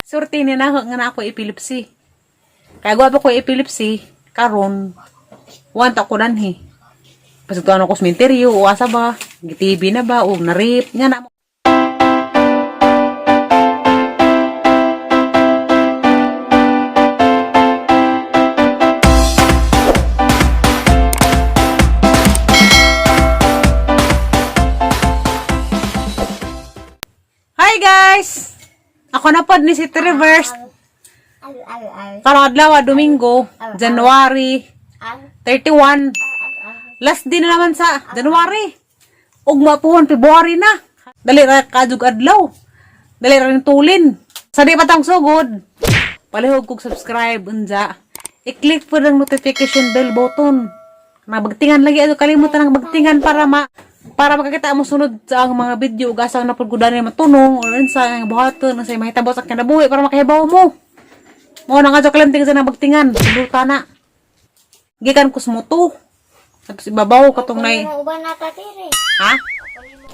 Surti ni na nga ako epilepsy. Kaya gwa ko epilepsy karon wanta ko danhi. Pasagtuan ako sa sementeryo o asa ba, gitibi na ba o narip nga na mo. Hi guys! Ako na pod ni City Reverse. Karong adlaw, Domingo, January 31. Last din na naman sa January. Ugma puhon February na. Dali ra kadug adlaw. Dali ra tulin. Sa di patang sugod. Palihog kog subscribe unja. I-click po ng notification bell button. Nabagtingan lagi ato kalimutan ng bagtingan para makakita mo sunod sa ang mga video ug asa na pud kudan ni matunong or unsa ang buhaton sa mahitabo sa kinabuhi para makahibaw mo. Mo na nga sa kalimting sa nabagtingan, luta na. Gikan ko smuto. At ibabaw katong nay. Uban na tatire. Ha?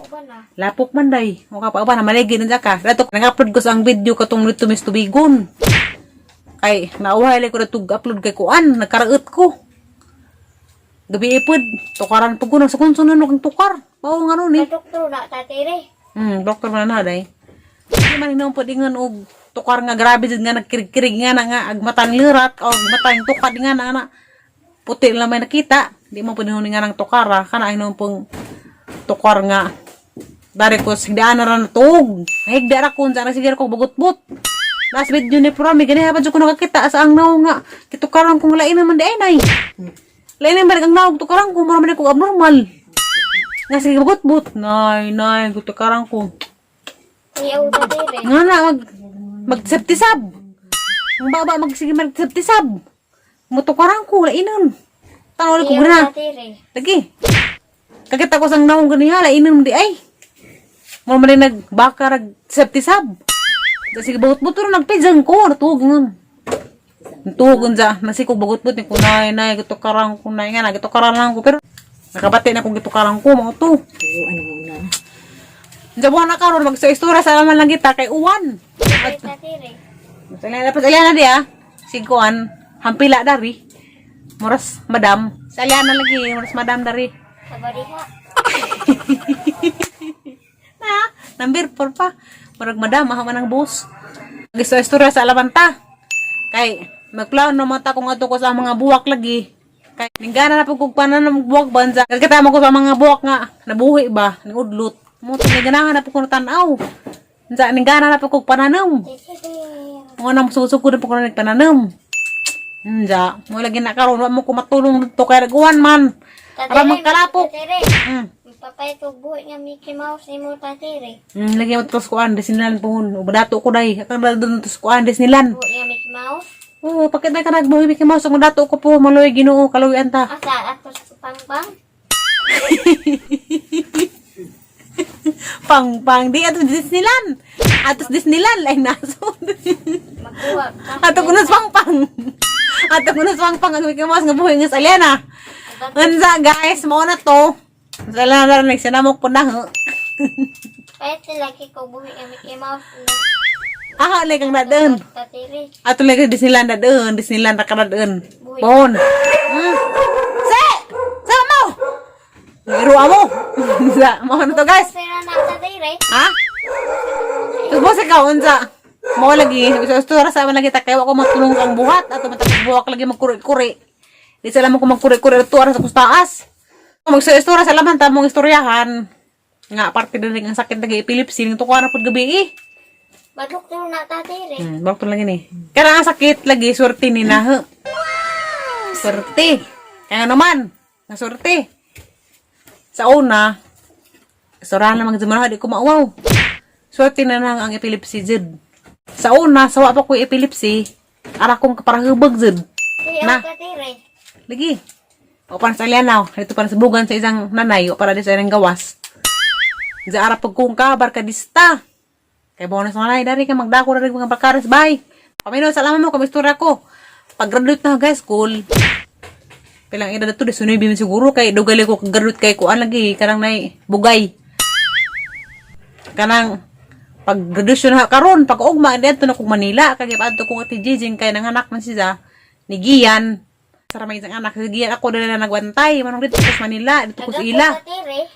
Uban na. Lapok man day. Mo ka pa uban na maligi na ka. Dato nag-upload ko sa ang video katong nito Miss Tubigon. Kay nauhay ko datug upload kay kuan, nagkaraot ko. Gabi ipod, tukaran po ko na sa kunsunan ng tukar. Bawo nga nun eh. Doktor na tatire. Doktor man na day. Hindi man hinong po dingan og tukar nga grabe dyan nga nagkirig-kirig nga na nga agmatan lirat o agmatan tukad nga na puti lang may nakita. Di mo po dinun nga ng tukara. Kana hinong pong tukar nga. Dari ko sigdaan na rin natug. Higda ra kun sa nasigar ko bagot-bot. Last video ni Prami, ganyan pa dyan ko nakakita sa ang naw nga. Kitukaran kong lain naman di ay nay. Lain naman ang naw, tukaran ko, marami ko abnormal. Nga sige bagot-bot. Nay, tukaran ko. Ayaw tatire. Nga na, mag-septisab. Ang baba, sige mag-septisab. Mutukaran ko, lainon. Tanong ko gana. Tatire. Lagi. Kakita ko sang naong ganiha, lainon di ay. Mo man nagbaka nag-septisab. Sige bagot-bot, pero nagpijang ko, natugin nun. Natugon sa, nasikog bagot-bot ni kunay, gitukaran ko, nga na, gitukaran lang ko. Pero, nakabati na kung gitukaran ko, mga to. Diyan na karon magsa-istura sa laman lang kita kay uwan. Tatire. Dapat aliana di ah. Siguan, hampila dari. Moras madam. Sa aliana lagi, moras madam dari. Sabariha. Na, number 4 pa. Murag madam, aha man ang bus. Magsa-istura sa laman ta. Kay magplano naman ta kung ato ko sa mga buwak lagi. Kay ninggana na pagkog pananam buwak banza. Kagkatama ko sa mga buwak nga nabuhi ba, ningudlot. Mo ganahan na po ko tanaw. Sa ninggana na po ko pananam. Mga nang susugod na po ko na nagpananam. Sa, mo lagi na karon wa mo ko matulong dito kay raguan man. Para magkalapok. Papay to buhi nga Mickey Mouse ni mo tatire. Lagi mo tos kuan Disneyland po. Dato ko day. Akang doon tos kuan Disneyland. Buhi nga Mickey Mouse. Oo, pakit na ka nagbuhi Mickey Mouse. Ang dato ko po maloy Ginoo kaluyan ta. Asa atos pang-pang. Pang di atos Disneyland. Atos Disneyland lain nasod. Magkuha ka. Ato kunos pang. Ato kunos pang ang Mickey Mouse nga buhi nga sa Aliana. Unsa guys, mo na to. Sala na rin sinamok po na ho. Pwede lagi ko buhi nga Mickey Mouse. Aha, lagi kang nadun. Tatire. Ato lagi Disneyland nadun. Disneyland na ka nadun. Pohon. Se! Sama mo! Iruwa mo. Mo na to guys. Sira na tatire. Ha? Tapos mo sa kaunsa. Mo lagi. Isura sa lagi takaw ako matulong kang buhat. Ato matapos buwak lagi magkuri-kuri. Di sila mo kung magkuri-kuri ito aras sa kustaas. Magsa-istura sa laman tamong istoryahan. Nga parte din ang sakit lagi epilepsy. Nito ko na po gabi eh. Badoktor na tatire. Bakit lagi ni? Kaya ang sakit lagi, swerte ni na. Wow! Swerte. Kaya naman, naswerte. Sa una, istoryahan lang mga di ko maawaw. Swerte na lang ang epilepsy, Zed. Sa una, sawa pa ko epilepsy, ara kong kaparahubag, Zed. Ayaw tatire. Lagi. O para sa Alianaw, ito para sa bugan sa isang nanay, o para din sa isang gawas. Sa ara pag kong ka, barkadista. Kaya bonus na nanay, dari ka magdako na rin mga barkaras, bye. Pamino, salamat mo, kamistura ko. Pag-graduate na high school, pilang edad ito, desunoy bimin siguro, kay dogali ko kag-graduate kay kuan lagi, kanang nay, bugay. Kanang, pag graduation na karon, pag ugma dito na kog Manila, kay padto ko ati Jijing kay nanganak man siya ni Gian. Sa may isang anak si Gian ako dala na nagwantay, manong dito sa Manila, dito ko sa ila.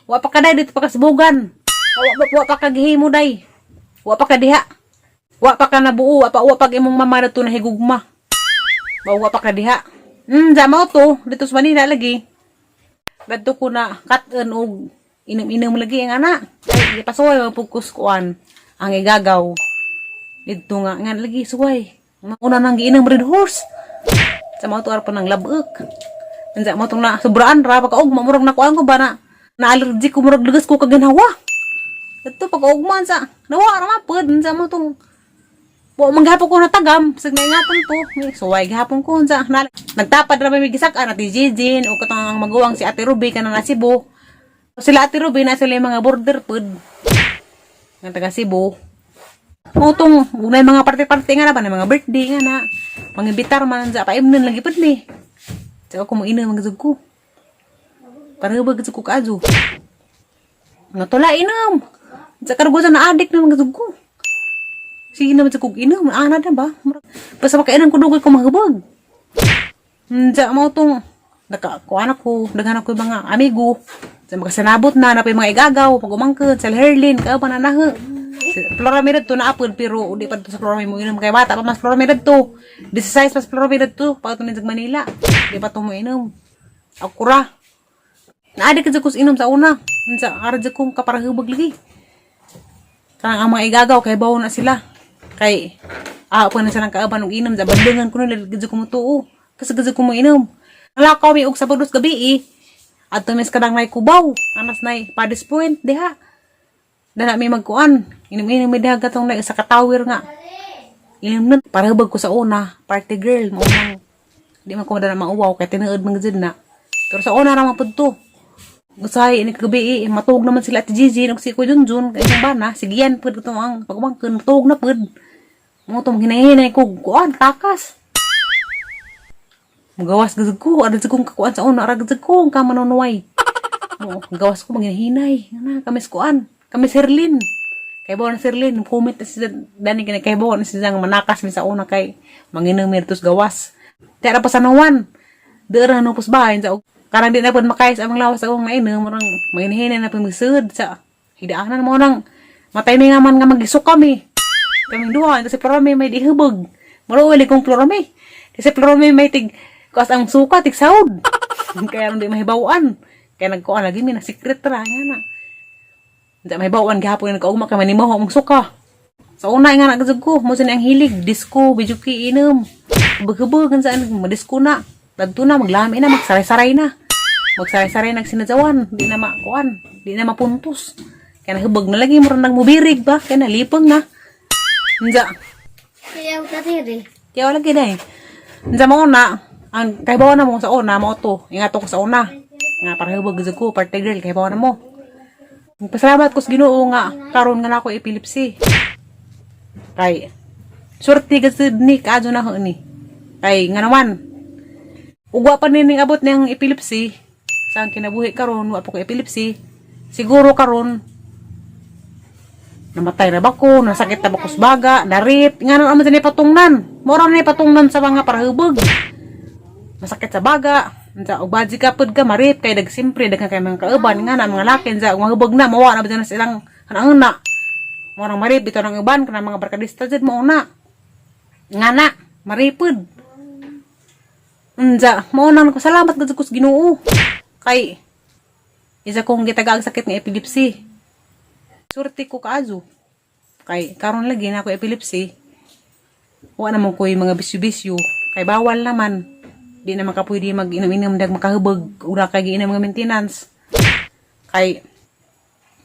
Wa pa ka day dito pa kasbugan. Wa pa ka gihimo day. Wa pa ka diha. Wa pa ka nabuo, wa pa imong mama dito na higugma. Wa pa ka diha. Mo to dito sa Manila lagi. Dito ko na cut-an og inom-inom lagi ang anak. Kay pasuway magpukus kuan ang igagaw. Dito nga lagi suway. Una nang giinom red horse. Sa mo to ara pa nang labek. Unsa mo tong na sobraan ra pagka ugma murag nakuan ko ba na allergic ko murag lugas ko kaganawa. Dito pag ugma sa nawa ra mapod unsa mo tong wa manggahapon ko natagam sig naingatan to. Suway gahapon ko unsa nagtapad ra may gisak-an ati Jijin o katong maguwang si Ate Ruby kanang na Cebu. Sila Ate Ruby na sila yung mga border food. Nga taga Cebu. Utong, unay mga parte-parte nga na ba, mga birthday nga na. Mga bitar man, sa paimnon lagi po ni. Saka ko mo ina mga ko. Parang ba gazug ko kaadyo. Nga tula inam. Saka kargosan na adik na mga ko. Sige na mga kong inam, ana na ba? Basta makainan ko dugay ko mahubag. Saka mo itong, nakakuan ako, daghan ako yung mga amigo. Sa makasanabot na pa yung mga igagaw, pag-umangkod, sa Herlin, kaya pa nanahe. Floramid to na apod, pero di pa ito sa Floramid mo inom. Kaya bata pa mas Floramid to. 16 mas Floramid to, pag ito sa Manila. Di pa ito mo inom. Akura. Naadik ka ko inom sa una. Sa karadya kong kaparahubag lagi. Kanang ang mga igagaw, kaya bawo na sila. Kay, pa na silang kaaban ng inom. Sa bandungan ko na, gadya ko mo to. Kasi gadya ko mo inom. Nalakaw may og sa bados gabi at tumis kadang nay kubaw. Anas nay Padis Point diha. Dana may magkuan. Inom-inom may diha gatong nay sa katawir nga. Inom nun para hubag ko sa una. Party girl mo nang di man ko dana mauwaw kay tinuod man gid na. Pero sa una ra man pud to. Usahay ini gabi matug naman sila at Gigi ug si ko Junjun kay isang bana sigian pud to ang pagumangkon matug na pud. Mo tong hinahinay ko kuan takas. Magawas gud ko, ada jud kong kakuan sa una, ara gud ko ka manonoy. Mo, gawas ko maghinay. Ana, kami kuan, kami Sirlin. Kay bawo na Sirlin, comment na si Dani kay bawo na si Jang manakas mi sa una kay manginom mirtus gawas. Tara pa sa nawan. Dera no pus bahay sa karang di na pud makayas ang lawas akong nainom, marang maghinay na pamisud sa hidaanan mo nang matay mi naman nga magisuk kami. Kaming duha, kasi Florame may dihubog. Maro uli kong Florame. Kasi Florame may kas ang suka, tigsaud. Kaya hindi mahibawan. Kaya nagkuhan lagi, may secret ra. Nga na. Hindi mahibawan, gahapon yung nagkaugma, kaya manimaw ang suka. Sa una, nga nagkazag ko, mo ang hilig, disco, bijuki, inom. Hubag-hubag, saan, madisco na. Dagto na, maglami na, magsaray-saray na. Magsaray-saray na sinadyawan. Di na makuhan, di na mapuntos. Kaya nahubag na lagi, murang nagmubirig ba? Kaya nalipang na. Nja. Kaya ka tiri. Kaya wala gina Nja mo na, ang kay bawa na mo sa una mo to ingato ko sa una nga para hubag gud ko party girl kay bawa na mo pasalamat ko sa Ginoo nga karon nga nako epilepsy kay surti gud ni kaadyo na ho ni kay nga naman ugwa pa ning abot niyang epilepsy sa kinabuhi karon wa pa ko epilepsy siguro karon namatay na ba ko nasakit na ba ko sa baga narip nga naman ni patungnan mora na patungnan sa mga para hubag masakit sa baga, sa ubaji ka pud ka marip kay dag simpre dag kay mga kauban nga na mga lakin sa mga hubog na mawa na ba na silang kanang na. Morang marip bitaw nang uban kana mga barkadista jud mo na. Nga na, maripod. Unja, mo nang ko salamat gud sa Ginoo. Kay isa kong gitagaag sakit nga epilepsy. Surti ko kaazo. Kay karon lagi na ako epilepsy. Wa na mo koy mga bisyo-bisyo kay bawal naman. Di na makapwede mag-inom-inom dag makahubog ura kay giinom nga maintenance kay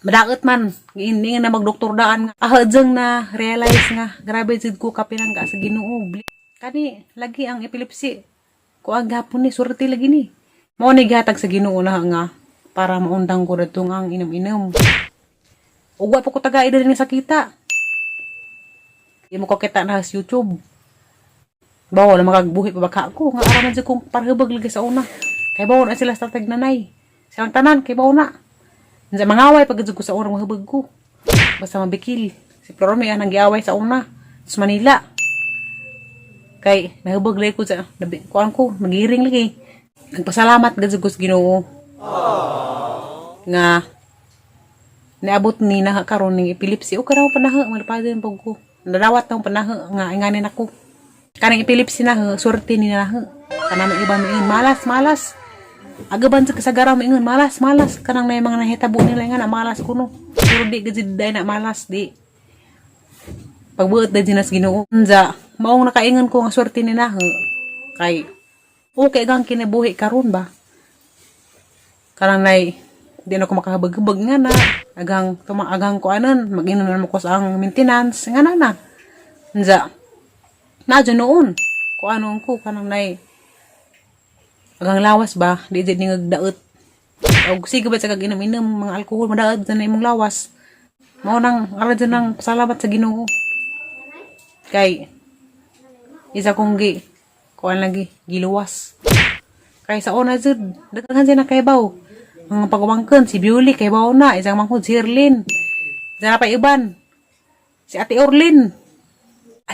madaot man giindi na magdoktor daan nga ahadjang na realize nga grabe jud ko kapinangga sa Ginoo kani lagi ang epilepsy ko ang gapon ni surti lagi ni mao ni gihatag sa Ginoo na nga para maundang ko datong ang inom-inom ug wa pa ko taga ida ni sakita di mo ko kita na sa YouTube. Bawo na makagbuhi pa baka ako nga araman sa kong parhubag lagi sa una. Kay bawo na sila sa tagnanay. Silang tanan kay bawo na. Sa mangaway pag ko sa una mahubag ko. Basta mabikil. Si Florome ang nag-iaway sa una. Sa Manila. Kay, nahubog lagi ko sa, kuhaan ko, magiring lagi. Nagpasalamat gazugos Ginoo. Nga, niabot ni na karon ng epilepsy. O karaw panahe, malapado yung pag ko. Nadawat ng panahe, nga inganin ako. Kanang epilepsy na, surti ni na. Kanang iba mingon, malas. Agaban sa kasagaraw mingon, malas. Kanang na yung mga nahitabo nila nga na malas kuno. Pero di gajiday na malas, di. Pagbuot na dinas Ginoo. Unza, maong nakaingon ko nga surti ni na. Kay, okay gang kinabuhi karon ba? Kanang nay, di na ko makahabag-habag nga na. Agang ko anan, mag-inom na ko sa ang maintenance. Nga na. Unza, nadyo noon. Kung anong ko, kanang nay, agang lawas ba, di dyan nagdaot. O sige ba sa kag-inom-inom, mga alkohol, madaot dyan na imong lawas. Mao nang, ara dyan ng pasalamat sa Ginoo. Kay, isa kong kuan lagi, giluwas. Kay sa una dyan, daghan siya na kaybaw. Mga pagwangkan, si Biuli, kaybaw na, isang mangkod, si Erlin. Isa na pa iban, si Ate Orlin.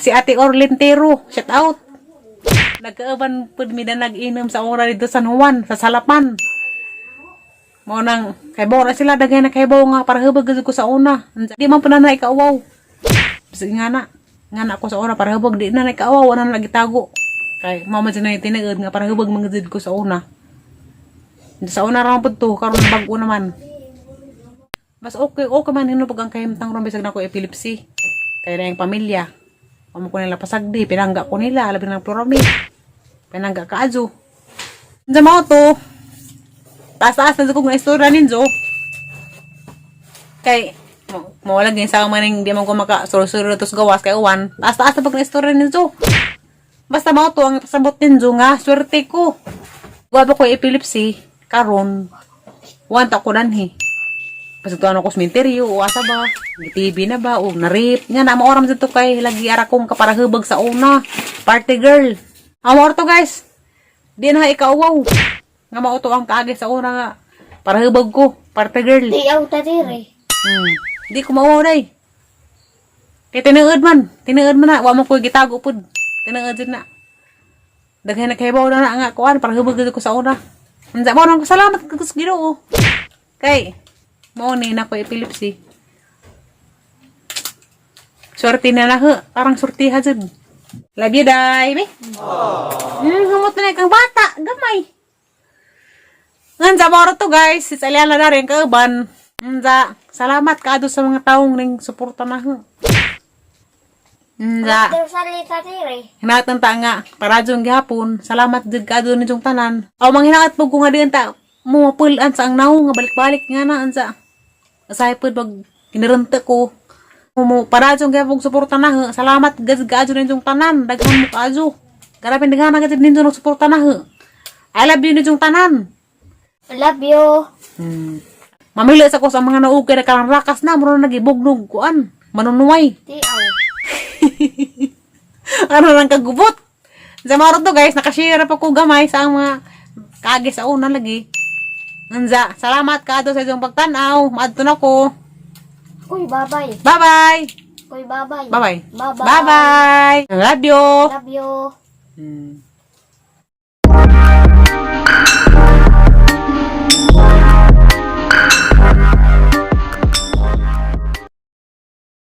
Si Ate Orlin Tero, shout out. Nagkaaban pud mi na nag-inom sa ora dito sa San Juan, sa Salapan. Mo nang kaybaw na sila, dagay na kaybaw nga para hubag ko sa una. Di man pa na ikaawaw. Kasi nga na ko sa ora para hubag di na ikaawaw, wala na nagitago. Kay mama dyan na yung tinaod nga para hubag magazid ko sa una. Sa una raman po to, karon bago naman. Mas okay man hinupag ang kahimtang ron bisag na ko epilepsy. Kaya na yung pamilya. Amo ko nila pasagdi, pinangga ko nila, alabi ng Florome. Pinangga ka ajo. Sa mga to, taas-taas na ko nga istorya ninyo. Kay, mawala din sa maning di man ko maka-suro-suro tos gawas kay uwan. Taas-taas na pag na istorya ninyo. Basta mga to, ang pasabot ninyo nga, swerte ko. Guwapo ko epilepsy, karon, wanta ko nanhi. Pasag to ano ko sementeryo, o asa ba, TV na ba, o narip. Nga na, maoram dito kay, lagi ara kong kaparahubag sa una. Party girl. Amor to guys. Di na ikaawaw. Nga mauto ang kaagi sa una nga. Parahubag ko, party girl. Di ako tatiri. Di ko mauray. Kaya tinaod man na. Wa mo ko gitago po. Tinaod na. Daghay na kaybaw na nga kuan, parahubag ko sa una. Unsa mo nang salamat ko sa Ginoo. Kay mo ni na ko epilepsy. Sorti na lang, parang sorti hazard. Love you, day, be. Humot na kang bata, gamay. Ngansa mo to guys, sa Aliana na rin kauban. Ngansa, salamat ka sa mga taong ning suporta na. Ngansa, Pero salita tatiri. hinatan ta nga, para dyan gihapon, salamat dyan ka doon ninyong tanan. O, manghinaat po kung nga din ta, mumapulan sa ang naho, nga balik-balik nga na, ansa. Asay po, pag kiniranta ko, para dyan gihapon suporta na, salamat gad ninyong tanan, daghan mo ka adyo. Garapin daghan na gad ninyong suporta na. I love you ninyong tanan. I love you. Mamilis ako sa mga naugay na karang rakas na, muna nagibugnog kuan, manunuway. Di ako. Ano nang kagubot? Sa maro to guys, nakashare pa ko gamay sa mga kagi sa una lagi. Anza, salamat ka sa inyong pagtanaw. Maadto na ko. Uy, babay. Bye-bye. Uy, babay. Bye-bye. Bye-bye. Bye-bye. I love you. Love you. Hmm.